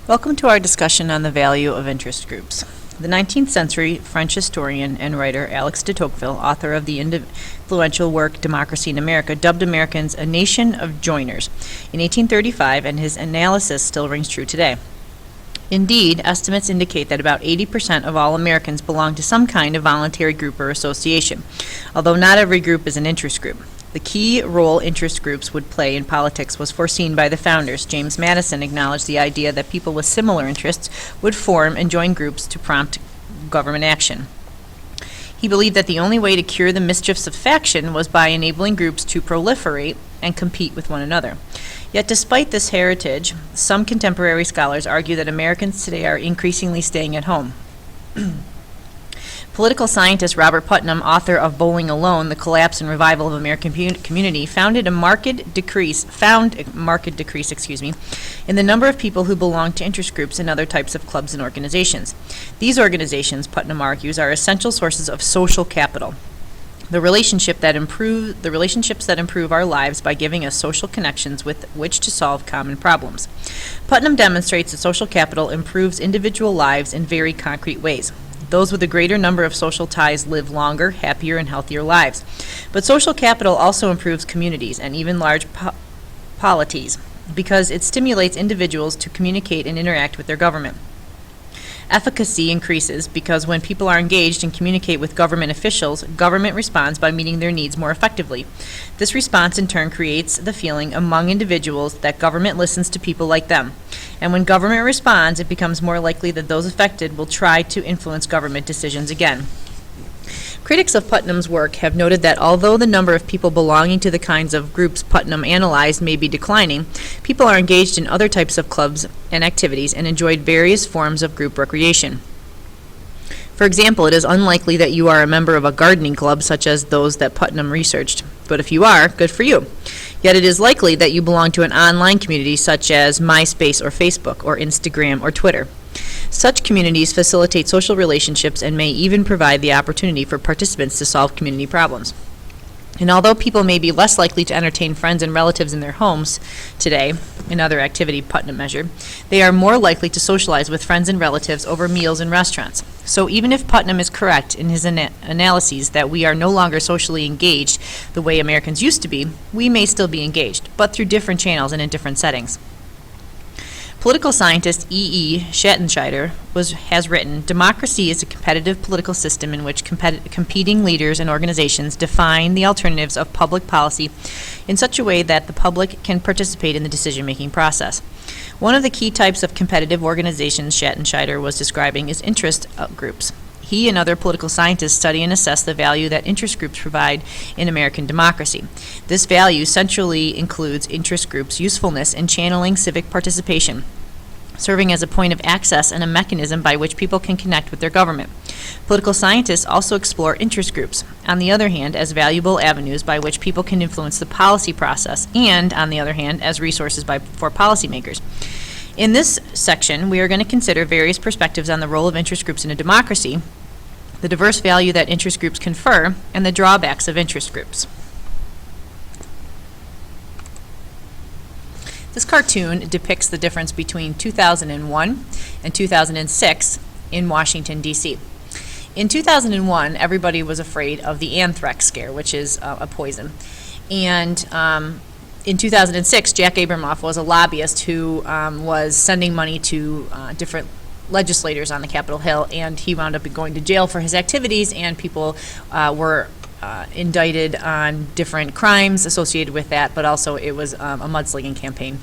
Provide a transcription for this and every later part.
Welcome to our discussion on the value of interest groups. The 19th century French historian and writer Alex de Tocqueville, author of the influential work Democracy in America, dubbed Americans a nation of joiners in 1835, and his analysis still rings true today. Indeed, estimates indicate that about 80% of all Americans belong to some kind of voluntary group or association, although not every group is an interest group. The key role interest groups would play in politics was foreseen by the founders. James Madison acknowledged the idea that people with similar interests would form and join groups to prompt government action. He believed that the only way to cure the mischiefs of faction was by enabling groups to proliferate and compete with one another. Yet despite this heritage, some contemporary scholars argue that Americans today are increasingly staying at home. Political scientist Robert Putnam, author of Bowling Alone, The Collapse and Revival of American Community, found a marked decrease in the number of people who belong to interest groups and other types of clubs and organizations. These organizations, Putnam argues, are essential sources of social capital. The relationships that improve our lives by giving us social connections with which to solve common problems. Putnam demonstrates that social capital improves individual lives in very concrete ways. Those with a greater number of social ties live longer, happier, and healthier lives. But social capital also improves communities and even large polities because it stimulates individuals to communicate and interact with their government. Efficacy increases because when people are engaged and communicate with government officials, government responds by meeting their needs more effectively. This response in turn creates the feeling among individuals that government listens to people like them. And when government responds, it becomes more likely that those affected will try to influence government decisions again. Critics of Putnam's work have noted that although the number of people belonging to the kinds of groups Putnam analyzed may be declining, people are engaged in other types of clubs and activities and enjoyed various forms of group recreation. For example, it is unlikely that you are a member of a gardening club such as those that Putnam researched. But if you are, good for you. Yet it is likely that you belong to an online community such as MySpace or Facebook or Instagram or Twitter. Such communities facilitate social relationships and may even provide the opportunity for participants to solve community problems. And although people may be less likely to entertain friends and relatives in their homes today, another activity Putnam measured, they are more likely to socialize with friends and relatives over meals in restaurants. So even if Putnam is correct in his analyses that we are no longer socially engaged the way Americans used to be, we may still be engaged, but through different channels and in different settings. Political scientist E.E. Schattenscheider has written, "Democracy is a competitive political system in which competing leaders and organizations define the alternatives of public policy in such a way that the public can participate in the decision-making process." One of the key types of competitive organizations Schattenscheider was describing is interest groups. He and other political scientists study and assess the value that interest groups provide in American democracy. This value centrally includes interest groups' usefulness in channeling civic participation, serving as a point of access and a mechanism by which people can connect with their government. Political scientists also explore interest groups, on the other hand, as valuable avenues by which people can influence the policy process, and, on the other hand, as resources for policymakers. In this section, we are going to consider various perspectives on the role of interest groups in a democracy, the diverse value that interest groups confer, and the drawbacks of interest groups. This cartoon depicts the difference between 2001 and 2006 in Washington, D.C. In 2001, everybody was afraid of the anthrax scare, which is a poison. And in 2006, Jack Abramoff was a lobbyist who was sending money to different legislators on the Capitol Hill, and he wound up going to jail for his activities, and people were indicted on different crimes associated with that, but also it was a mudslinging campaign.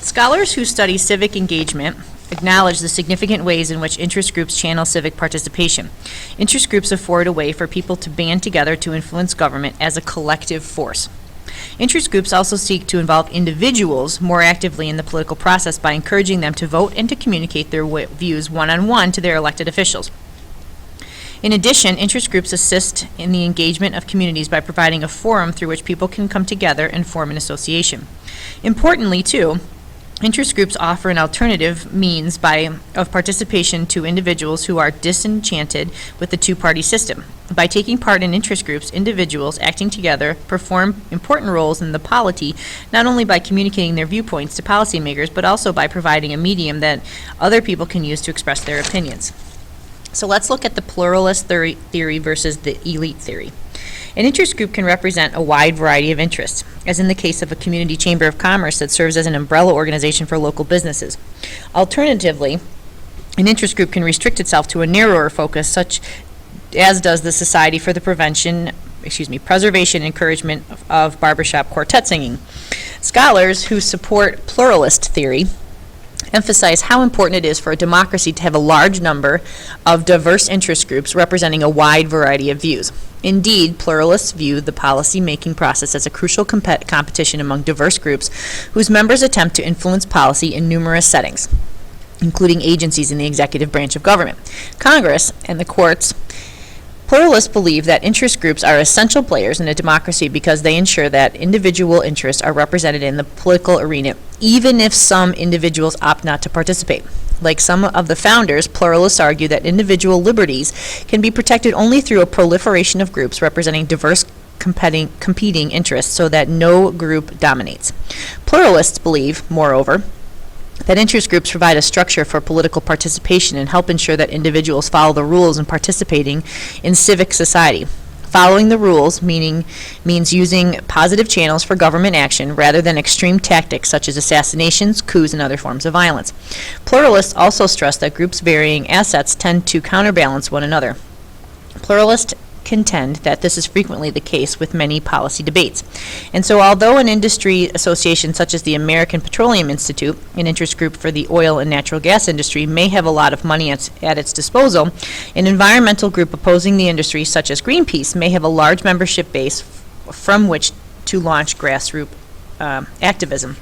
Scholars who study civic engagement acknowledge the significant ways in which interest groups channel civic participation. Interest groups afford a way for people to band together to influence government as a collective force. Interest groups also seek to involve individuals more actively in the political process by encouraging them to vote and to communicate their views one-on-one to their elected officials. In addition, interest groups assist in the engagement of communities by providing a forum through which people can come together and form an association. Importantly, too, Interest groups offer an alternative means of participation to individuals who are disenchanted with the two-party system. By taking part in interest groups, individuals acting together perform important roles in the polity, not only by communicating their viewpoints to policymakers, but also by providing a medium that other people can use to express their opinions. So let's look at the pluralist theory versus the elite theory. An interest group can represent a wide variety of interests, as in the case of a community chamber of commerce that serves as an umbrella organization for local businesses. Alternatively, an interest group can restrict itself to a narrower focus, such as does the Society for the Preservation and Encouragement of Barbershop Quartet Singing. Scholars who support pluralist theory emphasize how important it is for a democracy to have a large number of diverse interest groups representing a wide variety of views. Indeed, pluralists view the policy-making process as a crucial competition among diverse groups whose members attempt to influence policy in numerous settings, including agencies in the executive branch of government, Congress, and the courts. Pluralists believe that interest groups are essential players in a democracy because they ensure that individual interests are represented in the political arena, even if some individuals opt not to participate. Like some of the founders, pluralists argue that individual liberties can be protected only through a proliferation of groups representing diverse competing interests so that no group dominates. Pluralists believe, moreover, that interest groups provide a structure for political participation and help ensure that individuals follow the rules in participating in civic society. Following the rules means using positive channels for government action rather than extreme tactics such as assassinations, coups, and other forms of violence. Pluralists also stress that groups' varying assets tend to counterbalance one another. Pluralists contend that this is frequently the case with many policy debates. And so although an industry association such as the American Petroleum Institute, an interest group for the oil and natural gas industry, may have a lot of money at its disposal, an environmental group opposing the industry such as Greenpeace may have a large membership base from which to launch grassroots activism.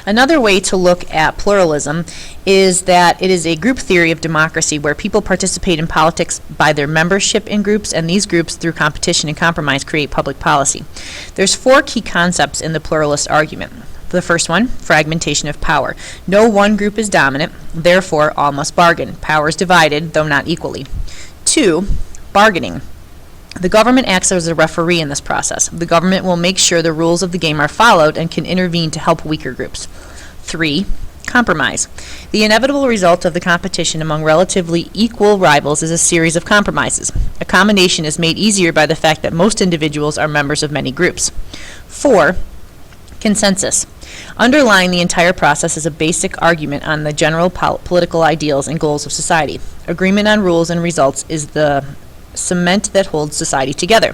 Another way to look at pluralism is that it is a group theory of democracy where people participate in politics by their membership in groups, and these groups, through competition and compromise, create public policy. There's 4 key concepts in the pluralist argument. The first one, fragmentation of power. No one group is dominant, therefore all must bargain. Power is divided, though not equally. 2, bargaining. The government acts as a referee in this process. The government will make sure the rules of the game are followed and can intervene to help weaker groups. 3, compromise. The inevitable result of the competition among relatively equal rivals is a series of compromises. Accommodation is made easier by the fact that most individuals are members of many groups. 4, consensus. Underlying the entire process is a basic argument on the general political ideals and goals of society. Agreement on rules and results is the cement that holds society together.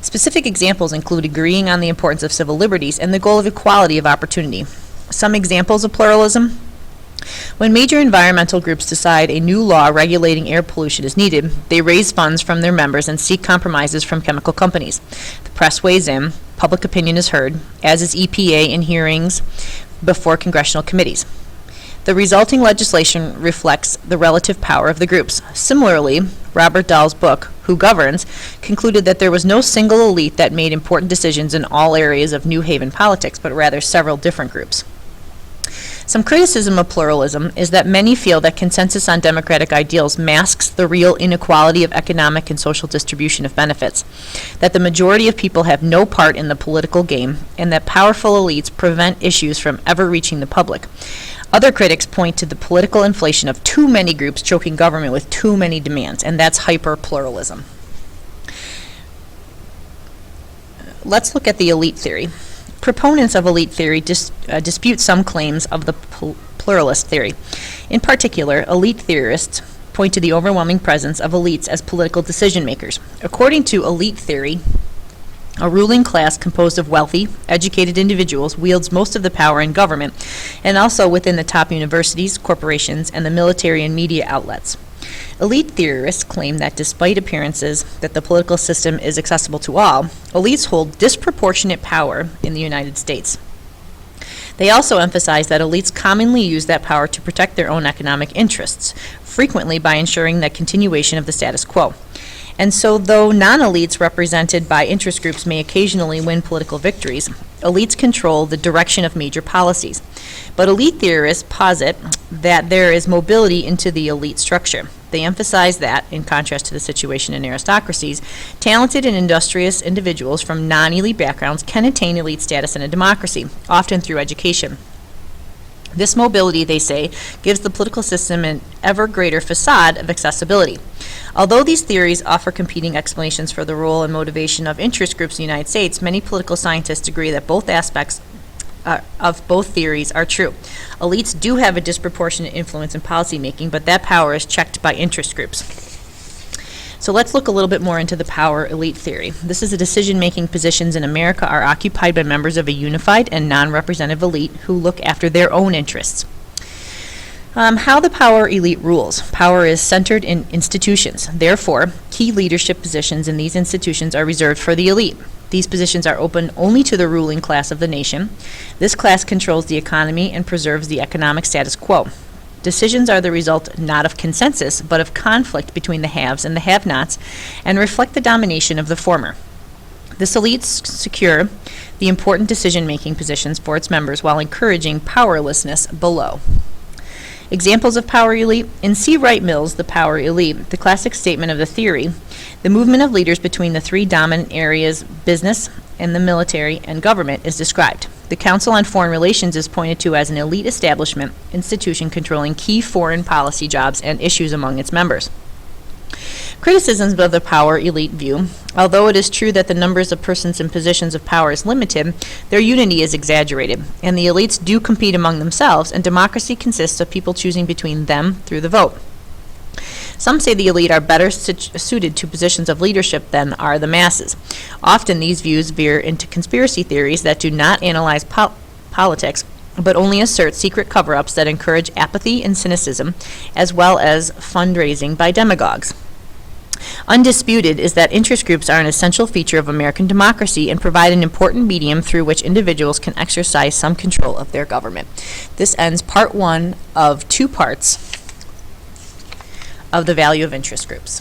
Specific examples include agreeing on the importance of civil liberties and the goal of equality of opportunity. Some examples of pluralism: when major environmental groups decide a new law regulating air pollution is needed, they raise funds from their members and seek compromises from chemical companies. The press weighs in, public opinion is heard, as is EPA in hearings before congressional committees. The resulting legislation reflects the relative power of the groups. Similarly, Robert Dahl's book, Who Governs, concluded that there was no single elite that made important decisions in all areas of New Haven politics, but rather several different groups. Some criticism of pluralism is that many feel that consensus on democratic ideals masks the real inequality of economic and social distribution of benefits, that the majority of people have no part in the political game, and that powerful elites prevent issues from ever reaching the public. Other critics point to the political inflation of too many groups choking government with too many demands, and that's hyper-pluralism. Let's look at the elite theory. Proponents of elite theory dispute some claims of the pluralist theory. In particular, elite theorists point to the overwhelming presence of elites as political decision makers. According to elite theory, a ruling class composed of wealthy, educated individuals wields most of the power in government and also within the top universities, corporations, and the military and media outlets. Elite theorists claim that despite appearances that the political system is accessible to all, elites hold disproportionate power in the United States. They also emphasize that elites commonly use that power to protect their own economic interests, frequently by ensuring the continuation of the status quo. And so, though non-elites represented by interest groups may occasionally win political victories, Elites control the direction of major policies. But elite theorists posit that there is mobility into the elite structure. They emphasize that, in contrast to the situation in aristocracies, talented and industrious individuals from non-elite backgrounds can attain elite status in a democracy, often through education. This mobility, they say, gives the political system an ever greater facade of accessibility. Although these theories offer competing explanations for the role and motivation of interest groups in the United States, many political scientists agree that both aspects of both theories are true. Elites do have a disproportionate influence in policymaking, but that power is checked by interest groups. So let's look a little bit more into the power elite theory. This is the decision-making positions in America are occupied by members of a unified and non-representative elite who look after their own interests. How the power elite rules. Power is centered in institutions. Therefore, key leadership positions in these institutions are reserved for the elite. These positions are open only to the ruling class of the nation. This class controls the economy and preserves the economic status quo. Decisions are the result not of consensus, but of conflict between the haves and the have-nots, and reflect the domination of the former. This elite secure the important decision-making positions for its members while encouraging powerlessness below. Examples of power elite. In C. Wright Mills' The Power Elite, the classic statement of the theory, the movement of leaders between the three dominant areas, business and the military and government, is described. The Council on Foreign Relations is pointed to as an elite establishment institution controlling key foreign policy jobs and issues among its members. Criticisms of the power elite view. Although it is true that the numbers of persons in positions of power is limited, their unity is exaggerated, and the elites do compete among themselves, and democracy consists of people choosing between them through the vote. Some say the elite are better suited to positions of leadership than are the masses. Often these views veer into conspiracy theories that do not analyze politics, but only assert secret cover-ups that encourage apathy and cynicism, as well as fundraising by demagogues. Undisputed is that interest groups are an essential feature of American democracy and provide an important medium through which individuals can exercise some control of their government. This ends part one of 2 parts of the value of interest groups.